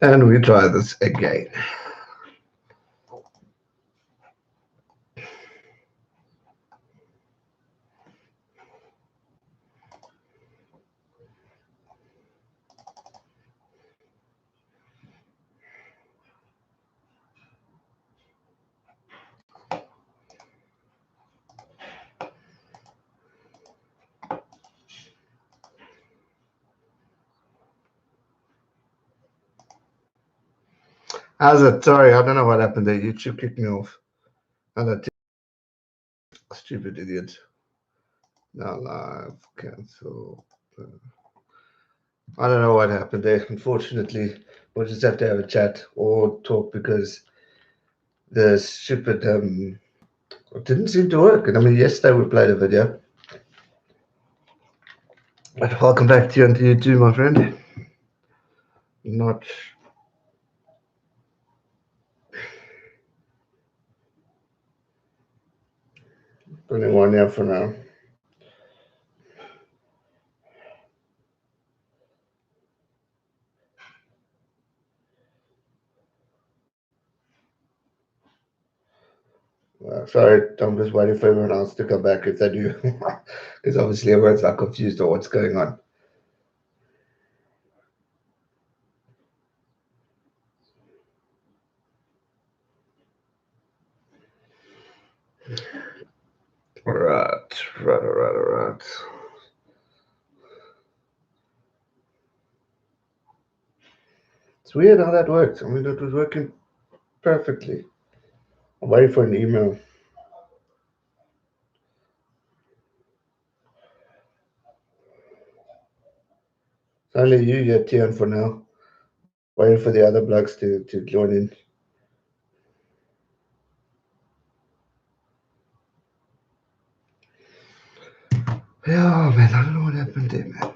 And we try this again. How's it? Sorry, I don't know what happened there. YouTube kicked me off. Hello, stupid idiot. Now live, cancel. I don't know what happened there. Unfortunately, we'll just have to have a chat or talk because the stupid it didn't seem to work. And I mean, yesterday we played a video. But welcome back to you and to you too, my friend. Not putting one here for now. Sorry, I'm just waiting for everyone else to come back if they do. Because obviously everyone's like confused on what's going on. Right. It's weird how that works. I mean, it was working perfectly. I'm waiting for an email. It's only you yet, Tian, for now. Waiting for the other blokes to join in. Yeah, man, I don't know what happened there, man.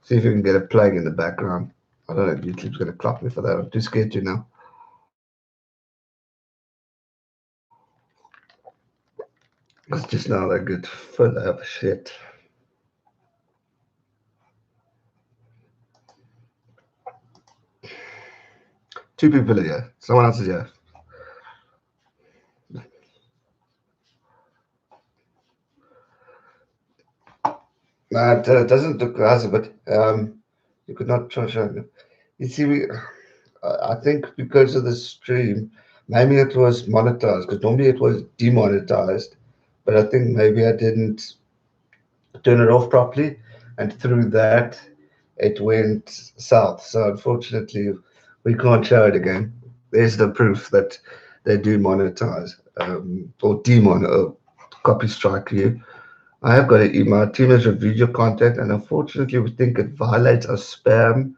See if you can get it playing in the background. I don't know if YouTube's going to clock me for that. I'm too scared to now. It's just not that good. Full of shit. Two people are here. Someone else is here. No, it doesn't look as but you could not try showing it. You see, I think because of the stream, maybe it was monetized because normally it was demonetized, but I think maybe I didn't turn it off properly, and through that it went south. So unfortunately, we can't show it again. There's the proof that they do monetize or demon or copy strike you. I have got an email. Our team has reviewed your content, and unfortunately, we think it violates our spam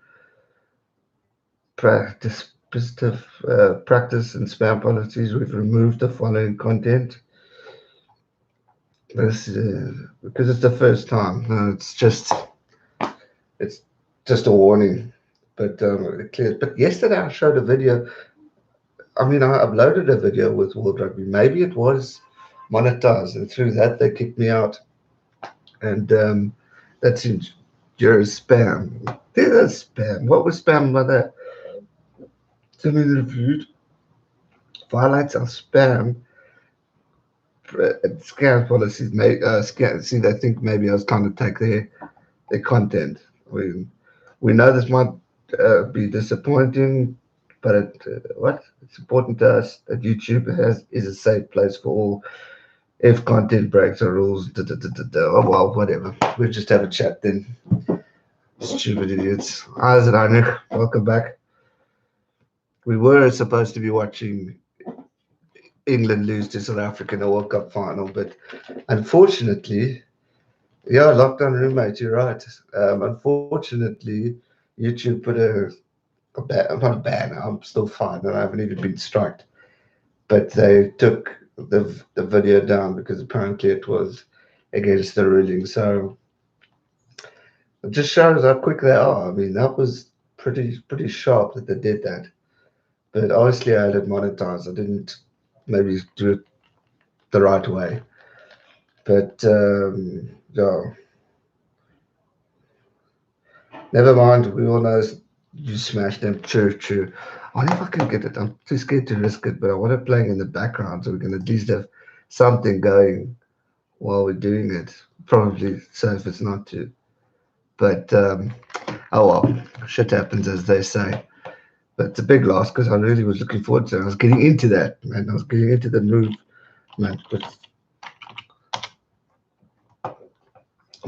practice, practice and spam policies. We've removed the following content. This because it's the first time. No, it's just a warning. But it clears. But yesterday I showed a video. I mean, I uploaded a video with World Rugby. Maybe it was monetized, and through that they kicked me out. And that's in your spam. There's spam. What was spam by that? Somebody reviewed violates our spam scam policies. See, they think maybe I was trying to take their content. We know this might be disappointing, but it's important to us that YouTube is a safe place for all. If content breaks the rules, oh well, whatever. We'll just have a chat then. Stupid idiots. How's it, Heinrich? Welcome back. We were supposed to be watching England lose to South Africa in the World Cup final, but unfortunately, yeah, lockdown roommate, you're right. Unfortunately, YouTube put I'm not a ban. I'm still fine, and I haven't even been striked. But they took the video down because apparently it was against the ruling. So it just shows how quick they are. I mean, that was pretty sharp that they did that. But obviously, I had it monetized. I didn't maybe do it the right way. But yeah, never mind. We all know you smash them. True, true. I wonder if I can get it. I'm too scared to risk it, but I want it playing in the background so we can at least have something going while we're doing it. Probably safe it's not to. But oh well, shit happens as they say. But it's a big loss because I really was looking forward to it. I was getting into that, man. I was getting into the move, man. But I'm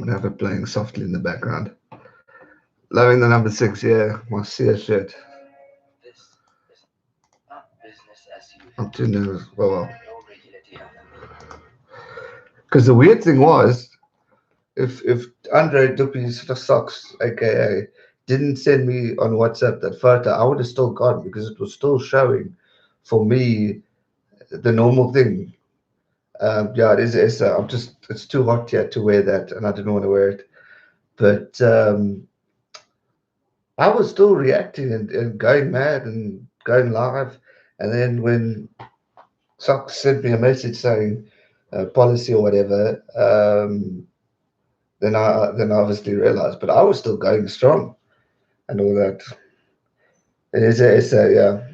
gonna have it playing softly in the background. Loving the number six, yeah. My CS shirt. I'm too nervous. Well, because the weird thing was, if Andre Duppy's socks, aka, didn't send me on WhatsApp that photo, I would have still got it because it was still showing for me the normal thing. Yeah, it is. I'm just. It's too hot yet to wear that, and I didn't want to wear it. But I was still reacting and going mad and going live. And then when Socks sent me a message saying policy or whatever, then I obviously realized. But I was still going strong and all that. It's a yeah,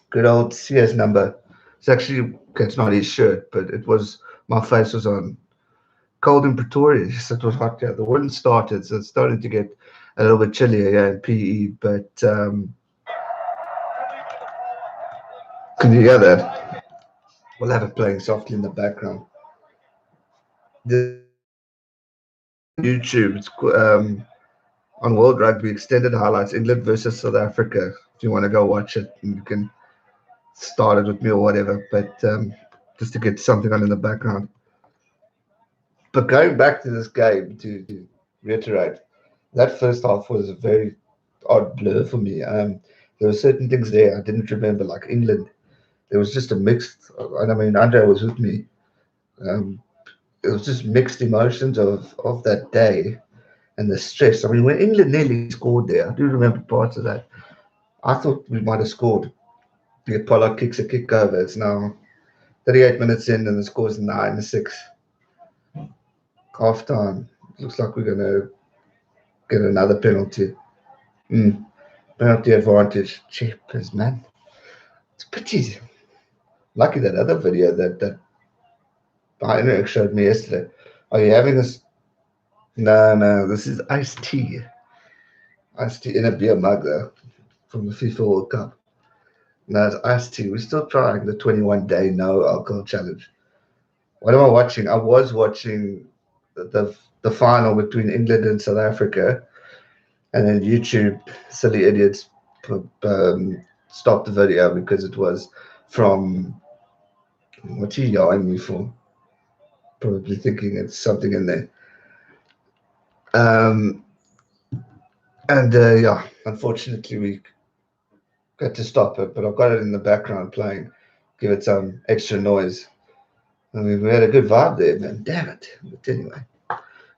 good old CS number. It's actually it's not his shirt, but it was my face was on. Cold in Pretoria. So it was hot. Yeah, the wind started, so it's starting to get a little bit chillier. Yeah, in PE. But can you hear that? We'll have it playing softly in the background. There's a video on YouTube. It's on World Rugby extended highlights England versus South Africa. If you want to go watch it, you can start it with me or whatever. But just to get something on in the background. But going back to this game to reiterate, that first half was a very odd blur for me. There were certain things there I didn't remember, like England. There was just a mixed, and I mean, Andre was with me. Um, it was just mixed emotions of that day and the stress. I mean, when England nearly scored there, I do remember parts of that. I thought we might have scored. The Apollo kicks a kick over. It's now 38 minutes in, and the score's 9-6. Half time. Looks like we're going to get another penalty. Mm, penalty advantage. Cheapers, man. It's pity. Lucky that other video that Heinrich showed me yesterday. Are you having this? No, no, this is iced tea. Iced tea in a beer mug, though, from the FIFA World Cup. No, it's iced tea. We're still trying the 21-day no alcohol challenge. What am I watching? I was watching the final between England and South Africa, and then YouTube, silly idiots, stopped the video because it was from what's he yelling me for? Probably thinking it's something in there. Um, and yeah, unfortunately, we had to stop it, but I've got it in the background playing, give it some extra noise. I mean, we had a good vibe there, man. Damn it. But anyway,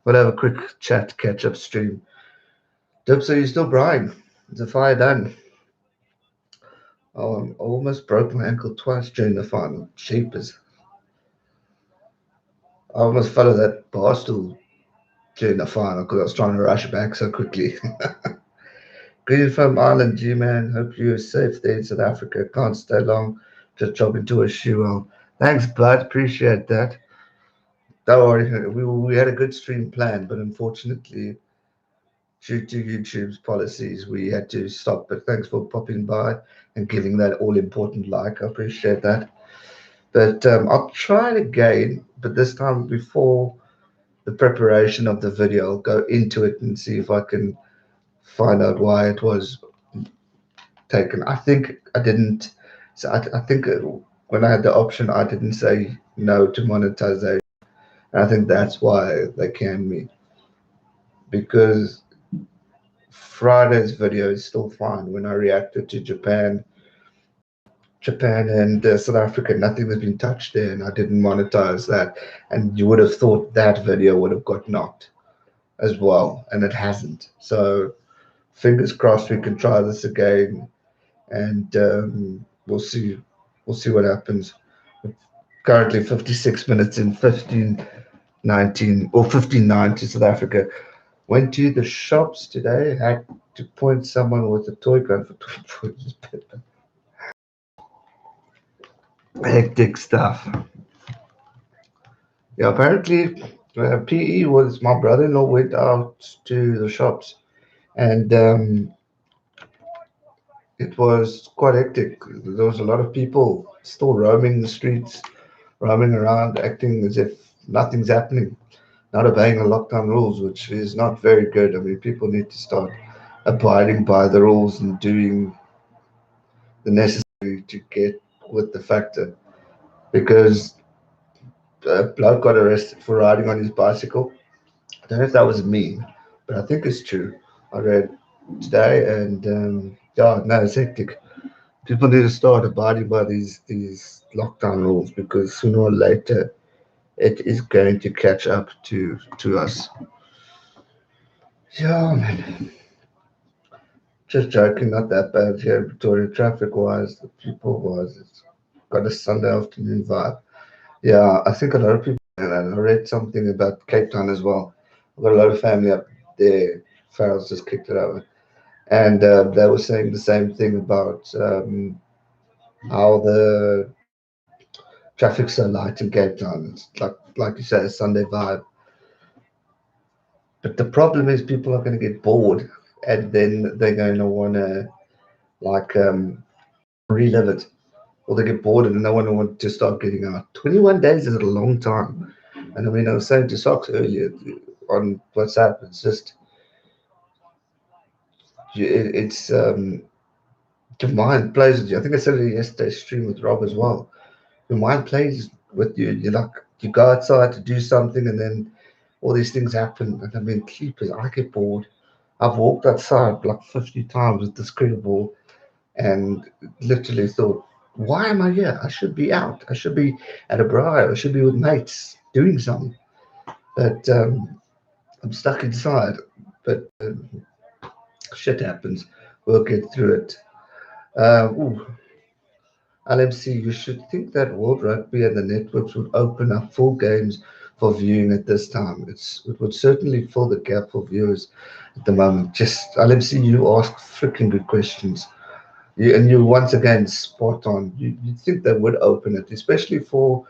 we'll have a quick chat, catch up stream. Dips, are you still Brian? Is the fire done? Oh, I almost broke my ankle twice during the final. Cheapers. I almost fell off that bar stool during the final because I was trying to rush back so quickly. Greeting from Ireland, G man. Hope you're safe there in South Africa. Can't stay long. Just drop into a shoe. Well, thanks, bud. Appreciate that. Don't worry. We had a good stream planned, but unfortunately, due to YouTube's policies, we had to stop. But thanks for popping by and giving that all important like. I appreciate that. But I'll try it again, but this time before the preparation of the video, I'll go into it and see if I can find out why it was taken. I think I didn't. So I think when I had the option, I didn't say no to monetization. And I think that's why they canned me because Friday's video is still fine. When I reacted to Japan and South Africa, nothing has been touched there, and I didn't monetize that. And you would have thought that video would have got knocked as well, and it hasn't. So fingers crossed we can try this again, and we'll see what happens. Currently 56 minutes in 15:19 or 15:09 to South Africa. Went to the shops today, had to point someone with a toy gun for 20 points. Hectic stuff. Yeah, apparently PE was my brother-in-law went out to the shops and it was quite hectic. There was a lot of people still roaming the streets, roaming around, acting as if nothing's happening, not obeying the lockdown rules, which is not very good. I mean, people need to start abiding by the rules and doing the necessary to get with the factor. Because a bloke got arrested for riding on his bicycle. I don't know if that was a meme, but I think it's true. I read today, and yeah, no, it's hectic. People need to start abiding by these lockdown rules because sooner or later it is going to catch up to us. Yeah, man. Just joking, not that bad here, Victoria. Traffic wise, the people wise, it's got a Sunday afternoon vibe. Yeah, I think a lot of people, and I read something about Cape Town as well. I've got a lot of family up there. Farrell's just kicked it over. And they were saying the same thing about how the traffic's so light in Cape Town. It's like you say, a Sunday vibe. But the problem is people are going to get bored, and then they're going to want to like relive it, or they get bored and then they want to start getting out. 21 days is a long time. And I mean, I was saying to Socks earlier on WhatsApp, it's just it's your mind plays with you. I think I said it yesterday stream with Rob as well. Your mind plays with you. You like you go outside to do something, and then all these things happen. And I mean, keepers, I get bored. I've walked outside like 50 times with this cricket ball, and literally thought, why am I here? I should be out. I should be at a braai. I should be with mates doing something. But I'm stuck inside. But shit happens. We'll get through it. Ooh, LMC, you should think that World Rugby and the networks would open up full games for viewing at this time. It would certainly fill the gap for viewers at the moment. Just LMC, you ask freaking good questions. And you once again spot on. You think they would open it, especially for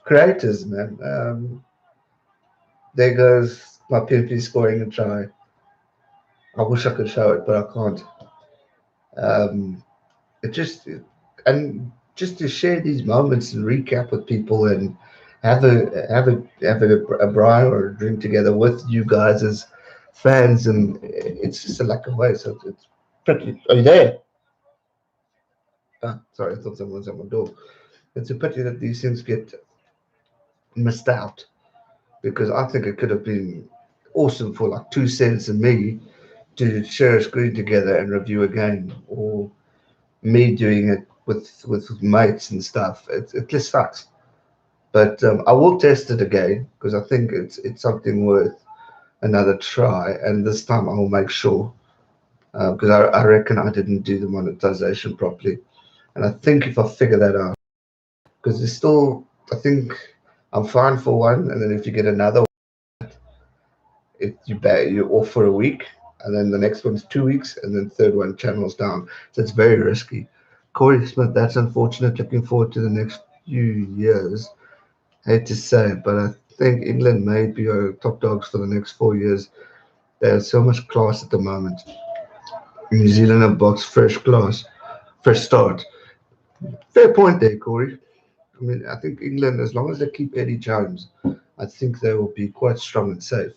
creators, man. There goes my PMP scoring a try. I wish I could show it, but I can't. Um, it just and just to share these moments and recap with people and have a braai or a drink together with you guys as fans, and it's just a lack of way. So it's pretty. Are you there? Ah, sorry, I thought someone was at my door. It's a pity that these things get missed out because I think it could have been awesome for like 2 cents and me to share a screen together and review a game, or me doing it with mates and stuff. It just sucks. But I will test it again because I think it's something worth another try. And this time I will make sure because I reckon I didn't do the monetization properly. And I think if I figure that out, because it's still, I think I'm fine for one, and then if you get another, you're off for a week, and then the next one's 2 weeks, and then third one channels down. So it's very risky. Corey Smith, that's unfortunate. Looking forward to the next few years. Hate to say it, but I think England may be our top dogs for the next 4 years. They have so much class at the moment. New Zealand have boxed fresh class, fresh start. Fair point there, Corey. I mean, I think England, as long as they keep Eddie Jones, I think they will be quite strong and safe.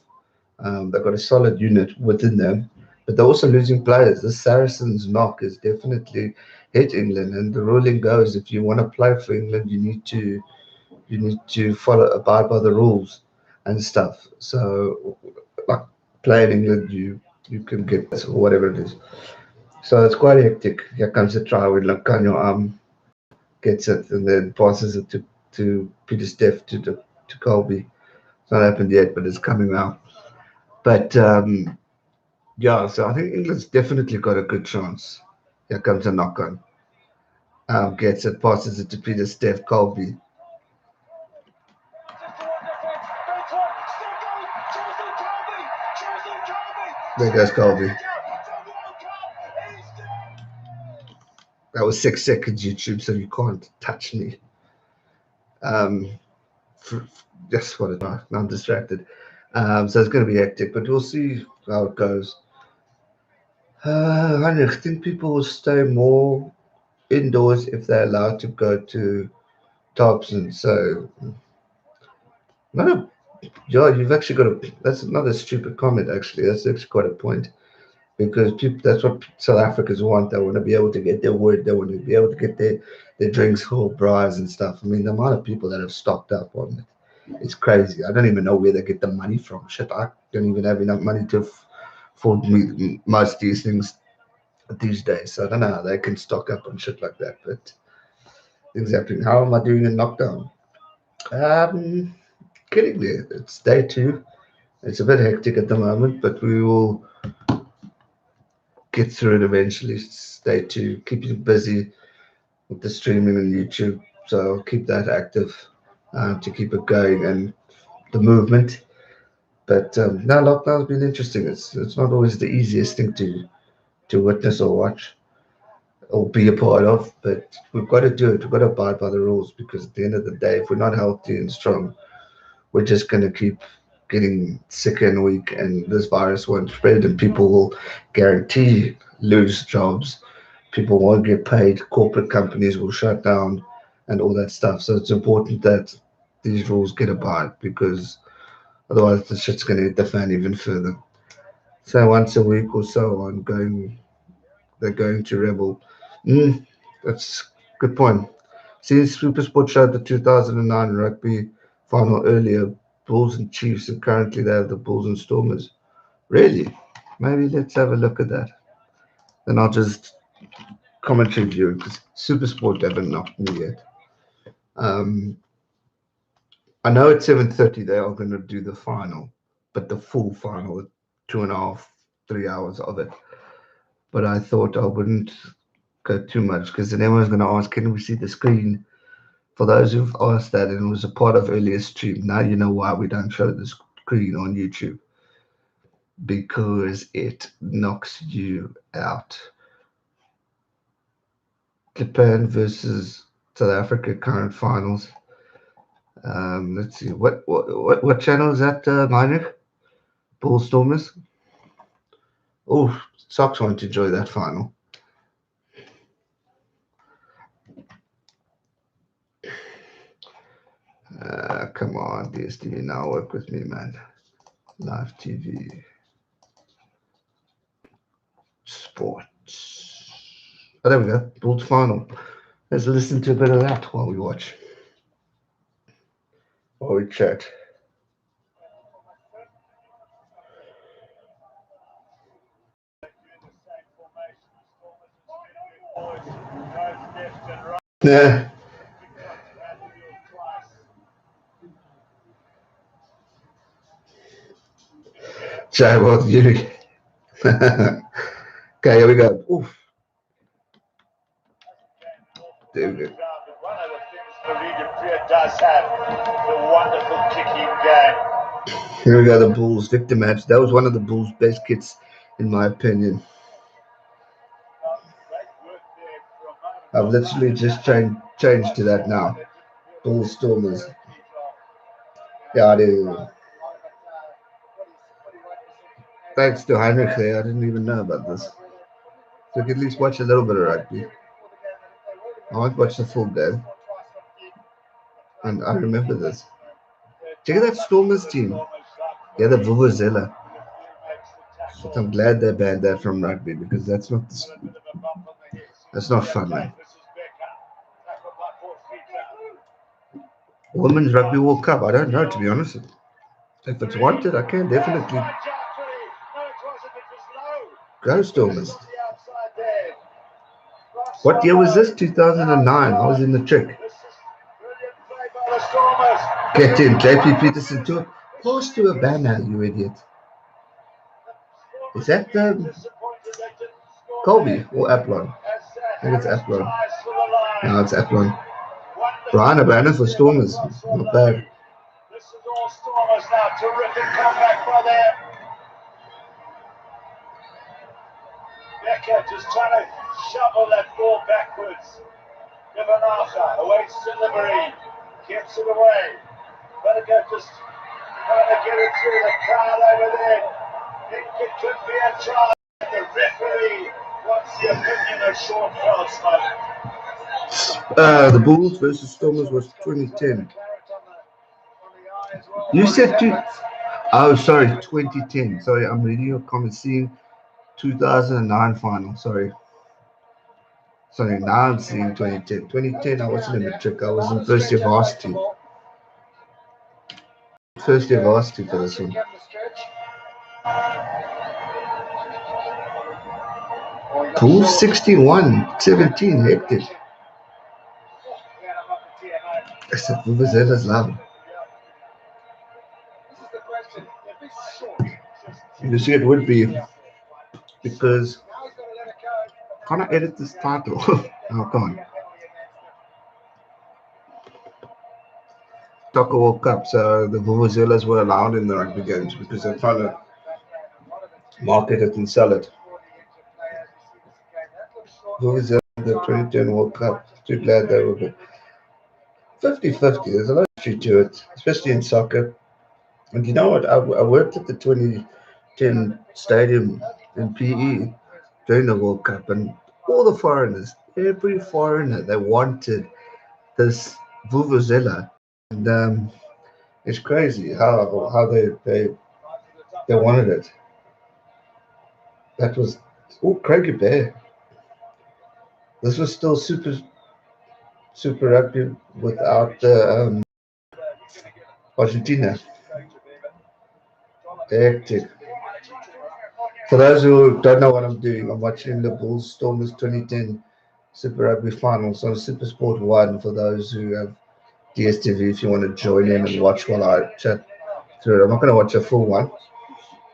They've got a solid unit within them, but they're also losing players. The Saracens knock has definitely hit England, and the ruling goes: if you want to play for England, you need to follow abide by the rules and stuff. So, like play in England, you can get this or whatever it is. So it's quite hectic. Here comes the try with Lacanio gets it and then passes it to Peter Steph to Colby. It's not happened yet, but it's coming now. But yeah, so I think England's definitely got a good chance. Here comes a knock on. Gets it, passes it to Peter Steph Colby. There goes Colby. That was 6 seconds, YouTube, so you can't touch me. Just what it is. I'm distracted. So it's going to be hectic, but we'll see how it goes. I think people will stay more indoors if they're allowed to go to Thompson. So, no, yeah, you've actually got a. That's not a stupid comment, actually. That's actually quite a point because people. That's what South Africans want. They want to be able to get their wood. They want to be able to get their drinks full, bras and stuff. I mean, the amount of people that have stocked up on it. It's crazy. I don't even know where they get the money from. Shit, I don't even have enough money to afford me most of these things these days. So I don't know how they can stock up on shit like that. But things happening. How am I doing in lockdown? Um, Kidding me. It's day two. It's a bit hectic at the moment, but we will get through it eventually. It's day two. Keeping busy with the streaming on YouTube. So I'll keep that active to keep it going and the movement. But no, lockdown's been interesting. It's not always the easiest thing to witness or watch or be a part of, but we've got to do it. We've got to abide by the rules because at the end of the day, if we're not healthy and strong, we're just going to keep getting sicker and weak, and this virus won't spread, and people will guarantee lose jobs. People won't get paid. Corporate companies will shut down, and all that stuff. So it's important that these rules get abided because otherwise the shit's going to hit the fan even further. So once a week or so on going they're going to rebel. Mm, that's a good point. Since Supersport showed the 2009 rugby final earlier, Bulls and Chiefs, and currently they have the Bulls and Stormers. Really? Maybe let's have a look at that. Then I'll just commentary view because Supersport haven't knocked me yet. Um, I know at 7:30 they are going to do the final, but the full final, 2.5, 3 hours of it. But I thought I wouldn't go too much because then everyone's going to ask, can we see the screen? For those who've asked that and it was a part of earlier stream, now you know why we don't show the screen on YouTube because it knocks you out. Japan versus South Africa current finals. Let's see what channel is that, Heinrich? Bull Stormers. Oh, Sox won't enjoy that final. Come on, DSTV, now work with me, man. Live TV. Sports. Oh, there we go. Bulls final. Let's listen to a bit of that while we watch. While we chat. Yeah. Jai about Yuri. Okay, here we go. Oof. There we go. One of the things Meridian Priya does have, the wonderful kicking game. Here we go, the Bulls victor match. That was one of the Bulls' best kits, in my opinion. I've literally just changed to that now. Bulls Stormers. Yeah, it is. Thanks to Heinrich there. I didn't even know about this. So I could at least watch a little bit of rugby. I won't watch the full game. And I remember this. Check out that Stormers team. Yeah, the Vuvuzela. But I'm glad they banned that from rugby because that's not fun, man. Women's Rugby World Cup. I don't know, to be honest. If it's wanted, I can definitely go Stormers. What year was this? 2009. I was in the trick. Get in. JP Peterson to pass to a banner, you idiot. Is that Colby or Aplon? I think it's Aplon. Now it's Athlon. Wonderful Brian O'Bannon for pass there, Stormers. but across Not on bad. Lou. This is all Stormers now. Terrific comeback by them. Becker just trying to shovel that ball backwards. Givanacha awaits delivery. Gets it away. Berger just trying to get it through the crowd over there. Think it could be a try. The referee wants the opinion of short foul smoke. The Bulls versus Stormers was 2010. You said oh, sorry, 2010. Sorry, I'm reading your comments. Seeing 2009 final. Sorry, now I'm seeing 2010. 2010, I wasn't in matric. I was in first year varsity. First year varsity for this one. Pool 61-17, hectic. That's a Vuvuzella's love. You see, it would be because can I edit this title? I can't. Soccer World Cup, so the Vuvuzelas were allowed in the rugby games because they're trying to market it and sell it. Vuvuzela, the 2010 World Cup, too glad they were 50-50. There's a lot of history to it, especially in soccer. And you know what? I worked at the 2010 stadium in PE during the World Cup, and all the foreigners, every foreigner, they wanted this Vuvuzela. And it's crazy how they wanted it. That was Craigie Bear. This was still super rugby without the Argentina. Hectic. For those who don't know what I'm doing, I'm watching the Bulls Stormers 2010 Super Rugby Finals on Super Sport 1 for those who have DSTV if you want to join in and watch while I chat through it. I'm not going to watch a full one.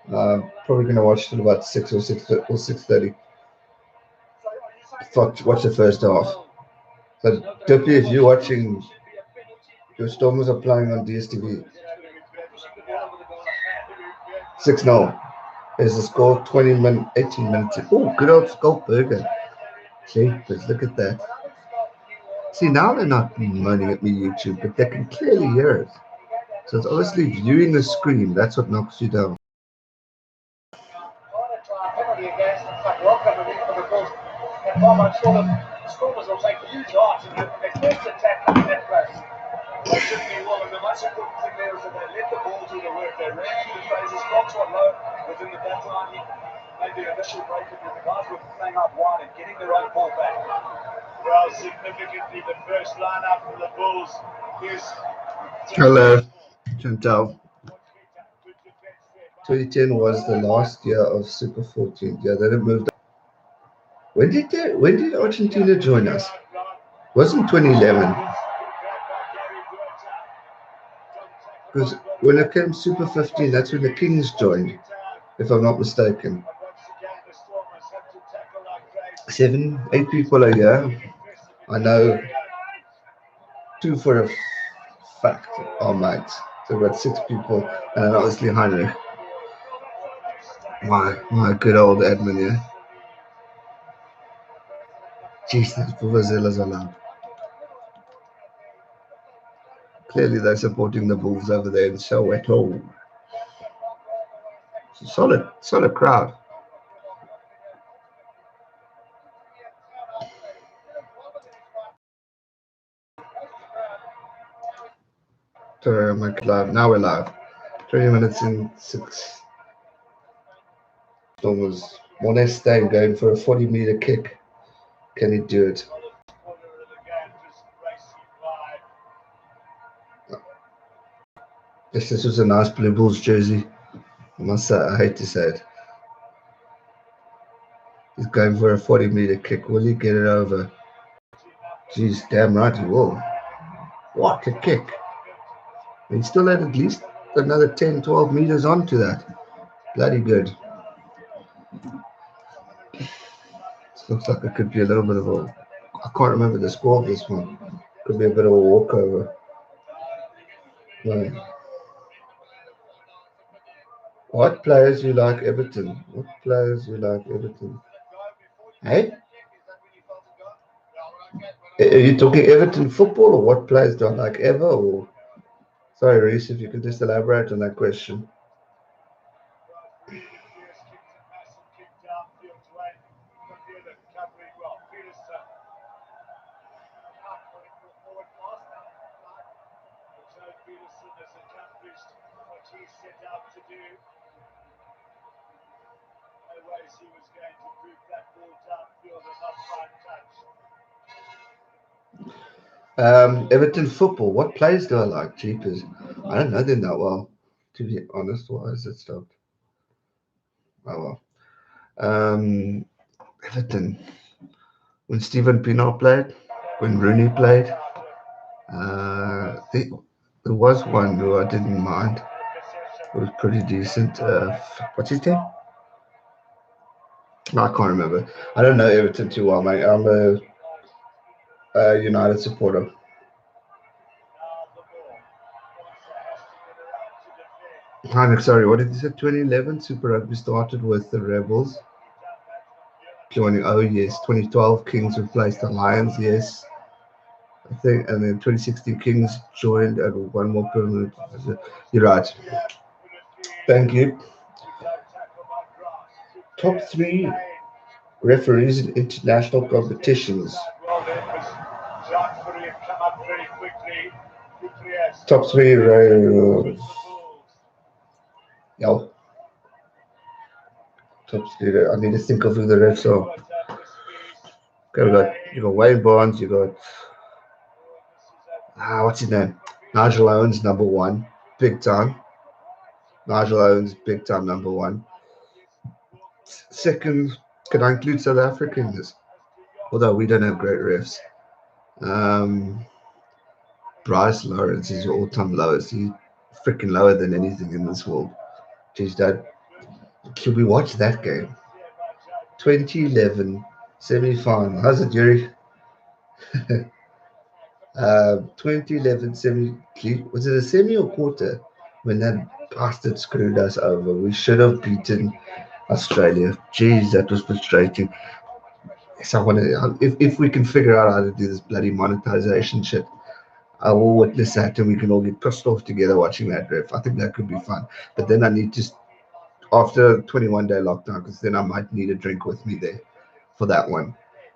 Probably going to watch till about 6 or 6:30. Watch the first half. So, Dippy, if you're watching, your Stormers are playing on DSTV. 6-0. There's the score, 18 minutes. Oh, good old Goldberger. Jeepers, look at that. See, now they're not moaning at me, YouTube, but they can clearly hear it. So it's obviously viewing the screen. That's what knocks you down. Stormers will take huge heart in their first attack in that place. They certainly will, and the most important thing there is that they let the ball do the work. They ran through the phases, got one low within the back line. Made the initial break, and the guys were playing up wide and getting their own ball back. Well, significantly, the first line-up for the Bulls is... Hello, Chantal. 2010 was the last year of Super 14. Yeah, then it moved. When did Argentina join us? It wasn't 2011. Because when it came Super 15, that's when the Kings joined, if I'm not mistaken. 7, 8 people a year. I know 2 for a fact are mates. So we've got 6 people, and then obviously Heinrich. My good old admin here. Jeez, these Vuvuzelas are loud. Clearly they're supporting the Bulls over there in Soweto. It's a solid crowd. Sorry, I'm live. Now we're live. 20 minutes in 6. Stormers. Moneste going for a 40-meter kick. Can he do it? Yes, this was a nice Blue Bulls jersey. I must say, I hate to say it. He's going for a 40-meter kick. Will he get it over? Jeez, damn right he will. What a kick. He still had at least another 10, 12 meters onto that. Bloody good. This looks like it could be a little bit of a I can't remember the score of this one. Could be a bit of a walkover. No. What players you like Everton? What players you like Everton? Hey? Are you talking Everton football or what players do I like ever? Or sorry, Reese, if you could just elaborate on that question. Everton football. What players do I like? Jeepers. I don't know them that well, to be honest. Why is it stopped? Oh well. Everton. When Stephen Pienaar played, when Rooney played, there was one who I didn't mind. It was pretty decent. What's his name? No, I can't remember. I don't know Everton too well, mate. I'm a United supporter. Heinrich, sorry, what did you say? 2011 Super Rugby started with the Rebels joining. Oh yes, 2012 Kings replaced the Lions. Yes, I think, and then 2016 Kings joined and one more permanent. You're right. Thank you. Top three referees in international competitions. Top three. Yeah, top three. I need to think of who the refs are. Okay, you got Wayne Barnes. You got what's his name? Nigel Owens, number one, big time. Nigel Owens, big time, number one. Second, can I include South Africa in this? Although we don't have great refs. Um, Bryce Lawrence is your all-time lowest. He's freaking lower than anything in this world. Jeez, Dad, should we watch that game? 2011 semi-final. How's it, Jerry? 2011 semi. Was it a semi or quarter when that bastard screwed us over? We should have beaten Australia. Jeez, that was frustrating. Yes, I want to. If we can figure out how to do this bloody monetization shit, I will witness that and we can all get pissed off together watching that ref. I think that could be fun. But then I need to, after 21-day lockdown, because then I might need a drink with me there for that one.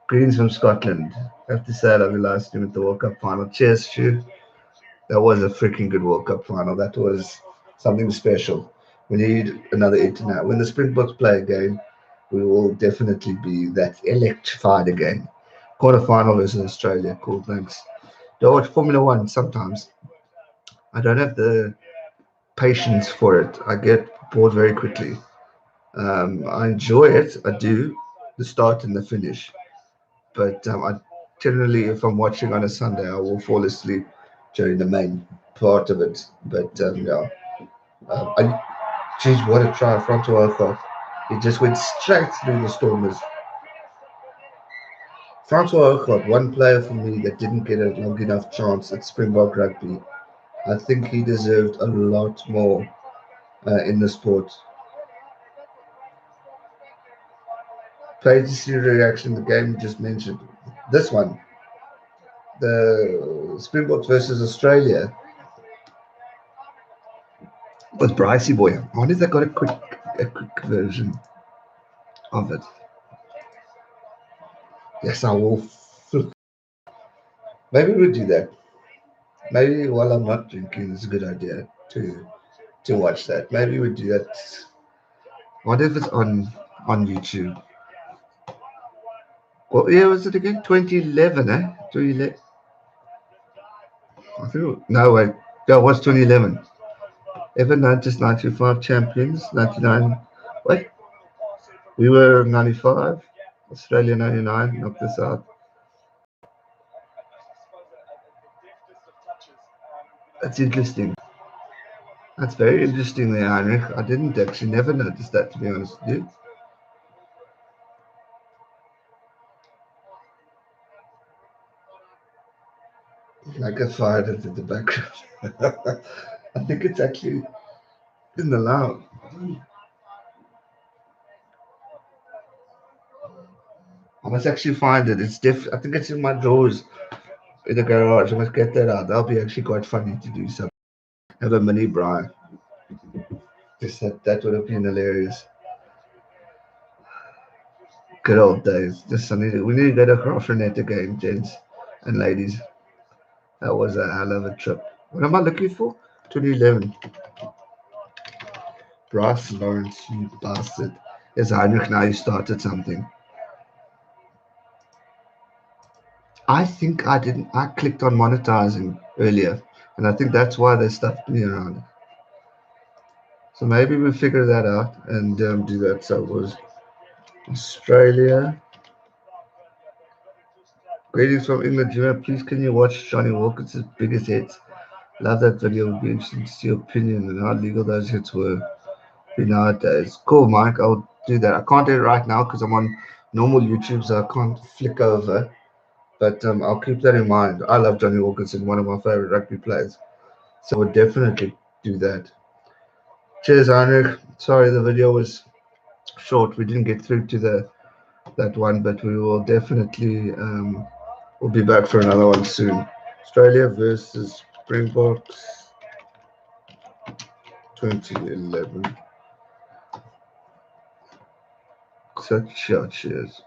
Greetings from Scotland. I have to say, I love you last stream at the World Cup final. Cheers, Stu. That was a freaking good World Cup final. That was something special. We need another internet. When the Springboks play again, we will definitely be that electrified again. Quarterfinal versus Australia. Cool, thanks. Do I watch Formula One sometimes? I don't have the patience for it. I get bored very quickly. I enjoy it. I do, the start and the finish. But I generally, if I'm watching on a Sunday, I will fall asleep during the main part of it. But yeah, geez, what a try, Francois Oakhoff. He just went straight through the Stormers. Francois Oakhoff, one player for me that didn't get a long enough chance at Springbok Rugby. I think he deserved a lot more in the sport. Played to see the reaction in the game you just mentioned. This one, the Springboks versus Australia, with Brycey Boy. I wonder if they got a quick version of it. Yes, I will. Maybe we'll do that. Maybe while I'm not drinking, it's a good idea to watch that. Maybe we do that. What if it's on YouTube? What year was it again? 2011, eh? 2011. I think. No, wait. Yeah, it was 2011. Ever noticed 95 champions, 99. Wait, we were 95. Australia 99. Knocked us out. That's interesting. That's very interesting there, Heinrich. I didn't actually never notice that, to be honest with you. I get fired into the background. I think it's actually in the loud. I must actually find it. It's I think it's in my drawers in the garage. I must get that out. That'll be actually quite funny to do some. Have a mini Brian. Just that would have been hilarious. Good old days. Just we need to go to Crawford again, gents and ladies. That was a hell of a trip. What am I looking for? 2011. Bryce Lawrence, you bastard. Yes, Heinrich, now you started something. I think I didn't. I clicked on monetizing earlier, and I think that's why they stuffed me around. So maybe we figure that out and do that. So it was Australia. Greetings from England, Jimmy. Please, can you watch Johnny Walker's biggest hits? Love that video. It would be interesting to see your opinion and how legal those hits were nowadays. Cool, Mike. I'll do that. I can't do it right now because I'm on normal YouTube, so I can't flick over. But I'll keep that in mind. I love Johnny Wilkinson, one of my favorite rugby players. So we'll definitely do that. Cheers, Heinrich. Sorry the video was short. We didn't get through to the that one, but we will definitely we'll be back for another one soon. Australia versus Springboks 2011. Such cheers.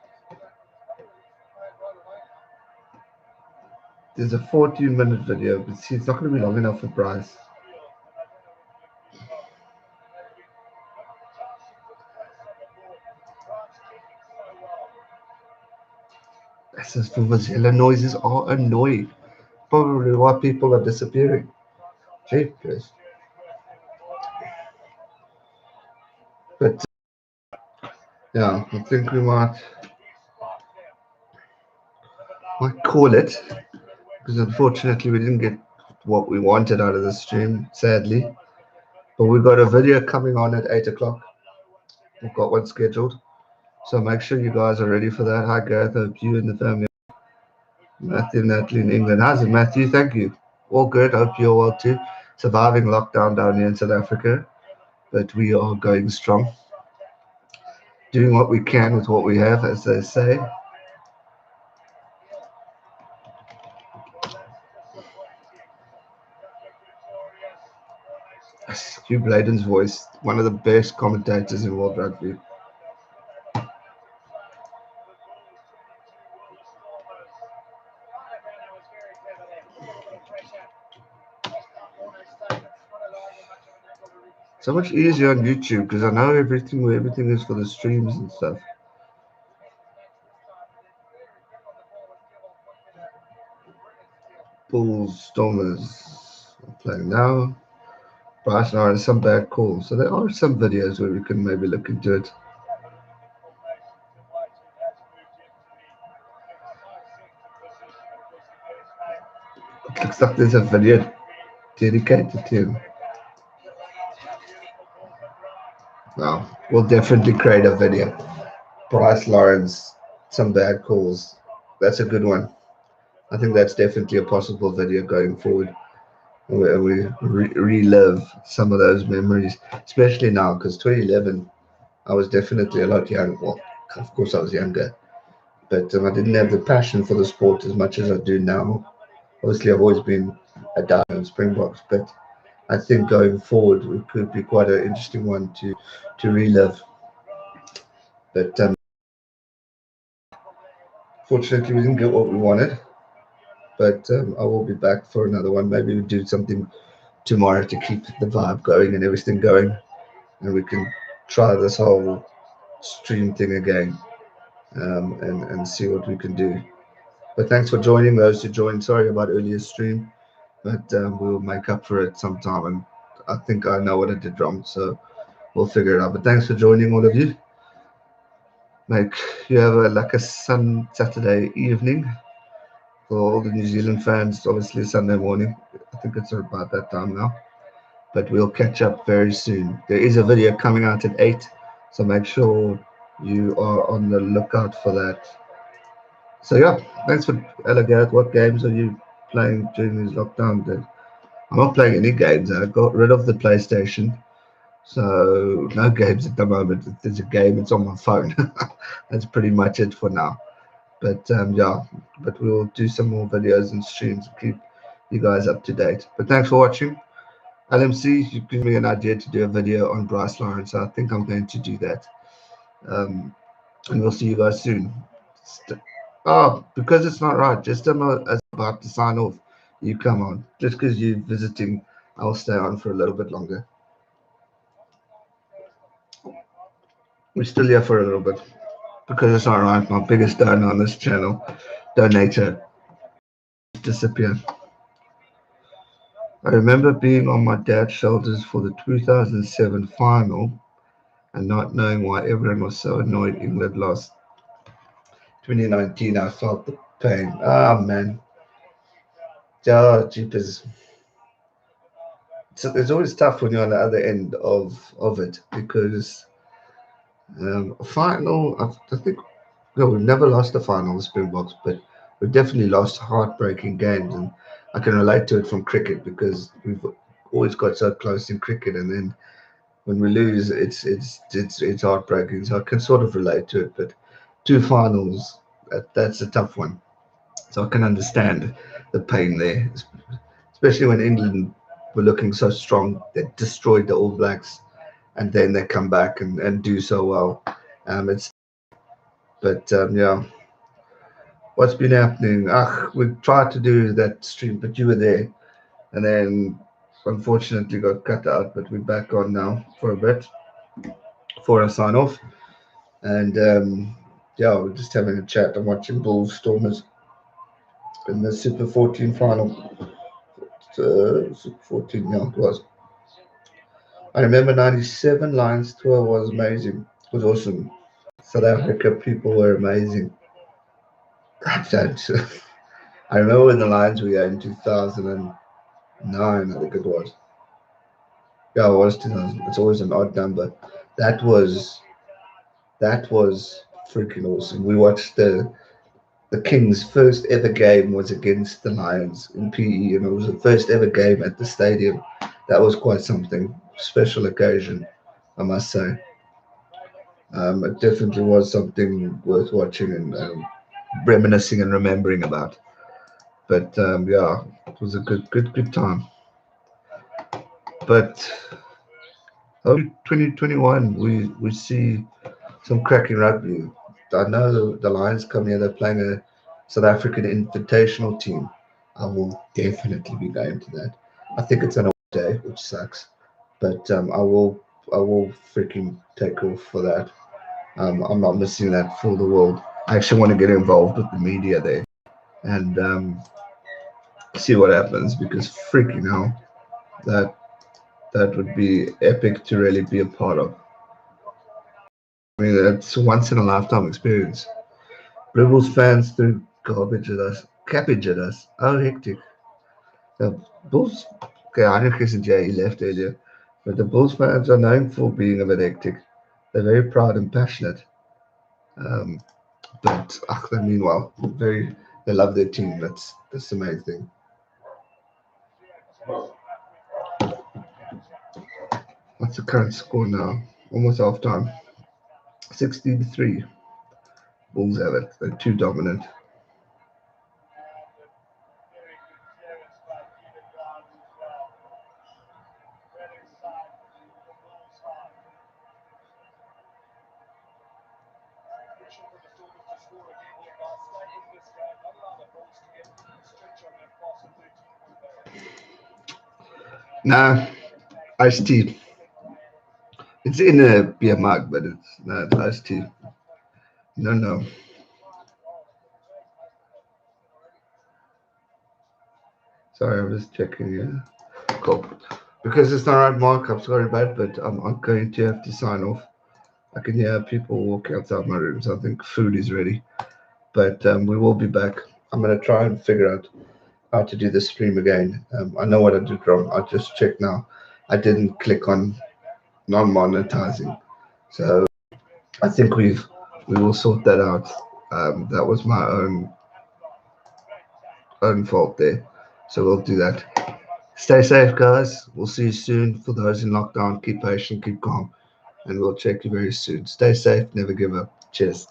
There's a 14-minute video, but see, it's not going to be long enough for Bryce. This is Vuvuzela noises are annoying. Probably why people are disappearing. Jeepers. But yeah, I think we might call it because unfortunately we didn't get what we wanted out of the stream, sadly. But we've got a video coming on at 8 o'clock. We've got one scheduled. So make sure you guys are ready for that. Hi Gareth, hope you and the family. Matthew Natalie in England. How's it, Matthew? Thank you. All good. Hope you're well too. Surviving lockdown down here in South Africa, but we are going strong. Doing what we can with what we have, as they say. Hugh Bladen's voice, one of the best commentators in world rugby. So much easier on YouTube because I know everything where everything is for the streams and stuff. Bulls, Stormers are playing now. Bryce and I are some bad calls. So there are some videos where we can maybe look into it. It looks like there's a video dedicated to him. Well, we'll definitely create a video. Bryce Lawrence, some bad calls. That's a good one. I think that's definitely a possible video going forward. Where we relive some of those memories, especially now because 2011, I was definitely a lot younger. Well, of course, I was younger, but I didn't have the passion for the sport as much as I do now. Obviously, I've always been a diehard Springboks, but I think going forward it could be quite an interesting one to relive. But fortunately, we didn't get what we wanted. But I will be back for another one. Maybe we'll do something tomorrow to keep the vibe going and everything going, and we can try this whole stream thing again and see what we can do. But thanks for joining those who joined. Sorry about earlier stream, but we'll make up for it sometime. And I think I know what I did wrong, so we'll figure it out. But thanks for joining, all of you. Make you have like a Saturday evening for all the New Zealand fans. Obviously, Sunday morning. I think it's about that time now. But we'll catch up very soon. There is a video coming out at 8, so make sure you are on the lookout for that. So yeah, thanks for Ella Gareth. What games are you playing during these lockdown days. I'm not playing any games. I got rid of the PlayStation, so no games at the moment. If there's a game, it's on my phone. That's pretty much it for now. But yeah, but we'll do some more videos and streams and keep you guys up to date. But thanks for watching. LMC, you give me an idea to do a video on Bryce Lawrence. So I think I'm going to do that. Um, and we'll see you guys soon. St- oh, because it's not right. Just as about to sign off, you come on. Just because you're visiting, I'll stay on for a little bit longer. We're still here for a little bit because it's not right. My biggest donor on this channel, donator, disappear. I remember being on my dad's shoulders for the 2007 final and not knowing why everyone was so annoyed England lost. 2019, I felt the pain. Ah, man. Oh, jeepers. It's always tough when you're on the other end of it because a final, I think, no, we've never lost a final, the Springboks, but we've definitely lost heartbreaking games. And I can relate to it from cricket because we've always got so close in cricket. And then when we lose, it's heartbreaking. So I can sort of relate to it. But two finals, that's a tough one. So I can understand the pain there, especially when England were looking so strong. They destroyed the All Blacks, and then they come back and do so well. It's but yeah, what's been happening? Ah, we tried to do that stream, but you were there, and then unfortunately got cut out. But we're back on now for a bit for a sign off, and yeah, we're just having a chat. I'm watching Bulls Stormers in the Super 14 final. Super 14, yeah, it was. I remember '97 Lions tour was amazing. It was awesome. South Africa people were amazing. I don't. I remember when the Lions were here in 2009, I think it was. Yeah, it was 2000. It's always an odd number. That was that was freaking awesome. We watched the Kings' first ever game was against the Lions in PE, and it was the first ever game at the stadium. That was quite something special occasion, I must say. It definitely was something worth watching and reminiscing and remembering about. But yeah, it was a good time. But 2021, we see some cracking rugby. I know the Lions come here. They're playing a South African invitational team. I will definitely be going to that. I think it's on a day, which sucks, but I will freaking take off for that. I'm not missing that for the world. I actually want to get involved with the media there and see what happens because freaking hell, that that would be epic to really be a part of. I mean, it's a once in a lifetime experience. Rebels fans threw garbage at us, cabbage at us. Oh, hectic. The Bulls, okay, I know Chris and Jay left earlier, but the Bulls fans are known for being a bit hectic. They're very proud and passionate. Um, but they meanwhile, they love their team. That's the main thing. What's the current score now? Almost half time. 16-3. Bulls have it. They're too dominant. Nah, iced tea. It's in a beer mug, but it's iced tea. No, no. Sorry, I'm just checking here. Cool. Because it's not right, Mark. I'm sorry, bad, but I'm going to have to sign off. I can hear people walking outside my room, so I think food is ready. But we will be back. I'm going to try and figure out how to do the stream again. I know what I did wrong. I just checked now. I didn't click on non-monetizing, so I think we will sort that out. That was my own fault there. So we'll do that. Stay safe, guys. We'll see you soon. For those in lockdown, keep patient, keep calm, and we'll check you very soon. Stay safe, never give up. Cheers.